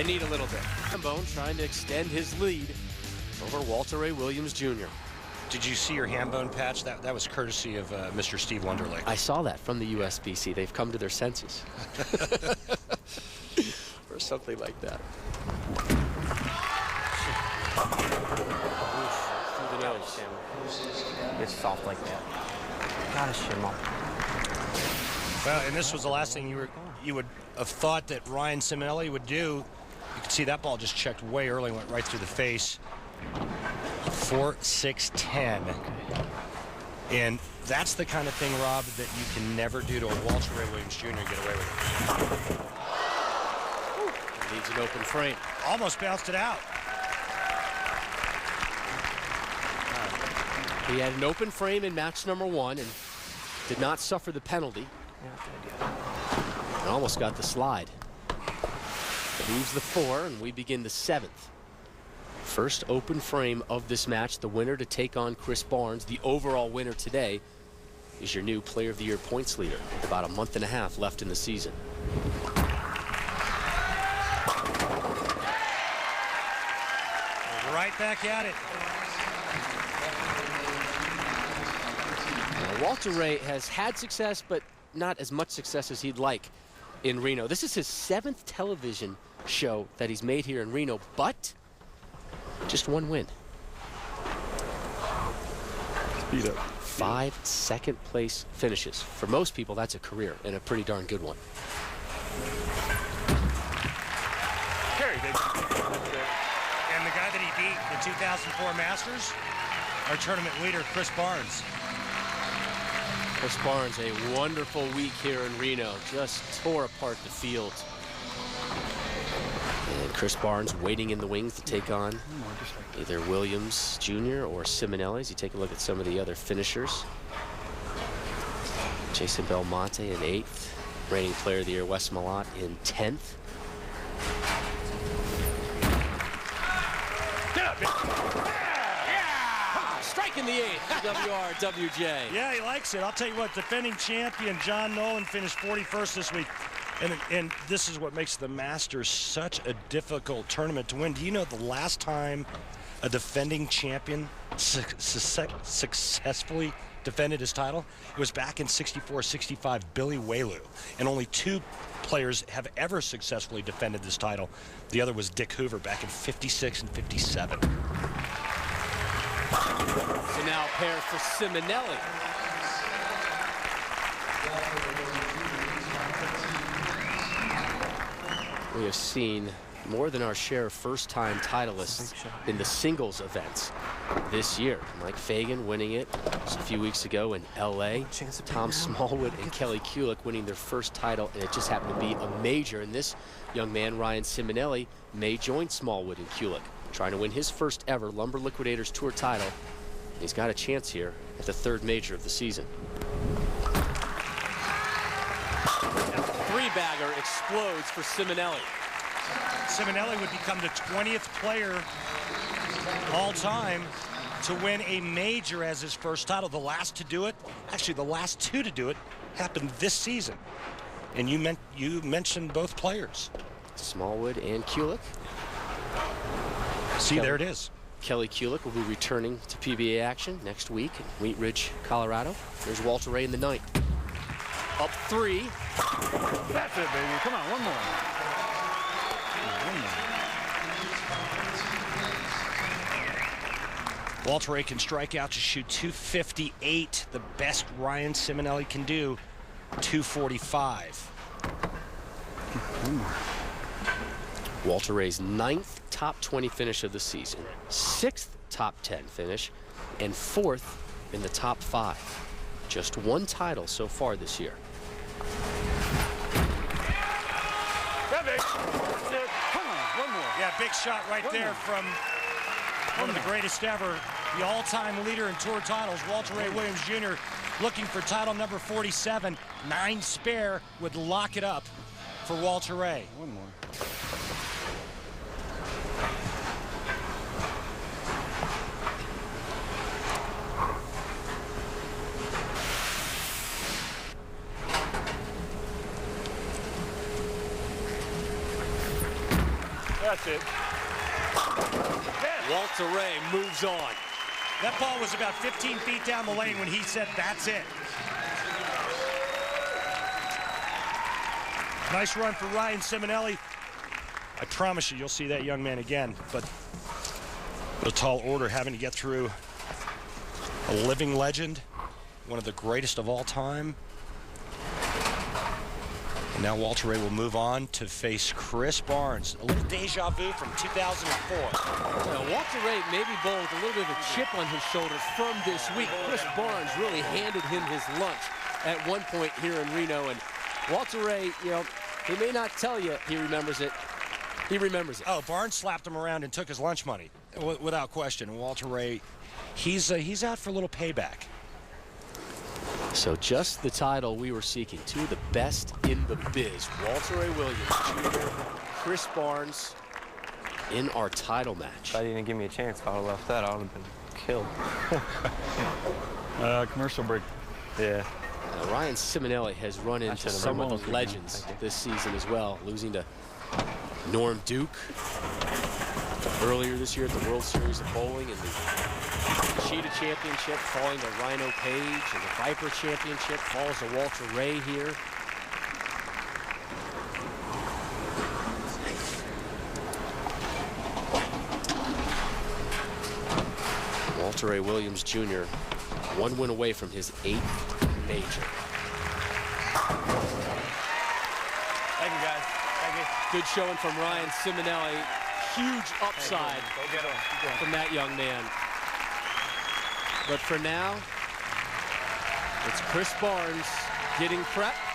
I need a little bit. Hambone trying to extend his lead over Walter Ray Williams Jr. Did you see your Hambone patch? That was courtesy of Mr. Steve Wonderlick. I saw that from the USBC. They've come to their senses. Or something like that. Through the nose. It's soft like that. Gotta shimmer. Well, and this was the last thing you would have thought that Ryan Ciminelli would do. You can see that ball just checked way early, went right through the face. 4-6-10. And that's the kind of thing, Rob, that you can never do to a Walter Ray Williams Jr. and get away with it. Needs an open frame. Almost bounced it out. He had an open frame in match number 1 and did not suffer the penalty. And almost got the slide. Leaves the 4, and we begin the 7th. First open frame of this match. The winner to take on Chris Barnes. The overall winner today is your new Player of the Year points leader. About a month and a half left in the season. Right back at it. Now, Walter Ray has had success, but not as much success as he'd like in Reno. This is his 7th television show that he's made here in Reno, but just 1 win. Speed up. 5 second-place finishes. For most people, that's a career, and a pretty darn good one. Carry, baby. And the guy that he beat, the 2004 Masters, our tournament leader, Chris Barnes. Chris Barnes, a wonderful week here in Reno. Just tore apart the field. And Chris Barnes waiting in the wings to take on either Williams Jr. or Ciminelli. As you take a look at some of the other finishers. Jason Belmonte in 8th. Reigning Player of the Year, Wes Malott in 10th. Strike in the 8th, WRWJ. Yeah, he likes it. I'll tell you what, defending champion John Nolan finished 41st this week. And this is what makes the Masters such a difficult tournament to win. Do you know the last time a defending champion successfully defended his title? It was back in 64-65, Billy Whaleu. And only 2 players have ever successfully defended this title. The other was Dick Hoover back in 56 and 57. So now a pair for Ciminelli. We have seen more than our share of first-time titleists in the singles events this year. Mike Fagan winning it just a few weeks ago in LA. Tom Smallwood and Kelly Kulick winning their first title, and it just happened to be a major. And this young man, Ryan Ciminelli, may join Smallwood and Kulick, trying to win his first ever Lumber Liquidators Tour title. He's got a chance here at the 3rd major of the season. 3-bagger explodes for Ciminelli. Ciminelli would become the 20th player all time to win a major as his first title. The last to do it, actually the last 2 to do it, happened this season. And you mentioned both players. Smallwood and Kulick. See, there it is. Kelly Kulick will be returning to PBA action next week in Wheat Ridge, Colorado. There's Walter Ray in the 9th. Up 3. That's it, baby. Come on, one more. Walter Ray can strike out to shoot 258. The best Ryan Ciminelli can do, 245. Walter Ray's 9th top 20 finish of the season, 6th top 10 finish, and 4th in the top 5. Just 1 title so far this year. Come on, one more. Yeah, big shot right there from one of the greatest ever, the all-time leader in tour titles, Walter Ray Williams Jr., looking for title number 47. 9 spare would lock it up for Walter Ray. One more. That's it. Walter Ray moves on. That ball was about 15 feet down the lane when he said, that's it. Nice run for Ryan Ciminelli. I promise you, you'll see that young man again. But a tall order having to get through a living legend, one of the greatest of all time. And now Walter Ray will move on to face Chris Barnes. A little deja vu from 2004. Walter Ray maybe bowled with a little bit of a chip on his shoulder from this week. Chris Barnes really handed him his lunch at one point here in Reno. And Walter Ray, you know, he may not tell you he remembers it. He remembers it. Oh, Barnes slapped him around and took his lunch money, without question. Walter Ray, he's out for a little payback. So just the title we were seeking. Two of the best in the biz. Walter Ray Williams Jr., Chris Barnes in our title match. If I didn't give me a chance, if I would have left that, I would have been killed. Commercial break. Yeah. Ryan Ciminelli has run into some of the legends this season as well, losing to Norm Duke earlier this year at the World Series of Bowling and the Cheetah Championship, falling to Rhino Page, and the Viper Championship falls to Walter Ray here. Walter Ray Williams Jr., one win away from his 8th major. Thank you, guys. Thank you. Good showing from Ryan Ciminelli. Huge upside from that young man. But for now, it's Chris Barnes getting prepped.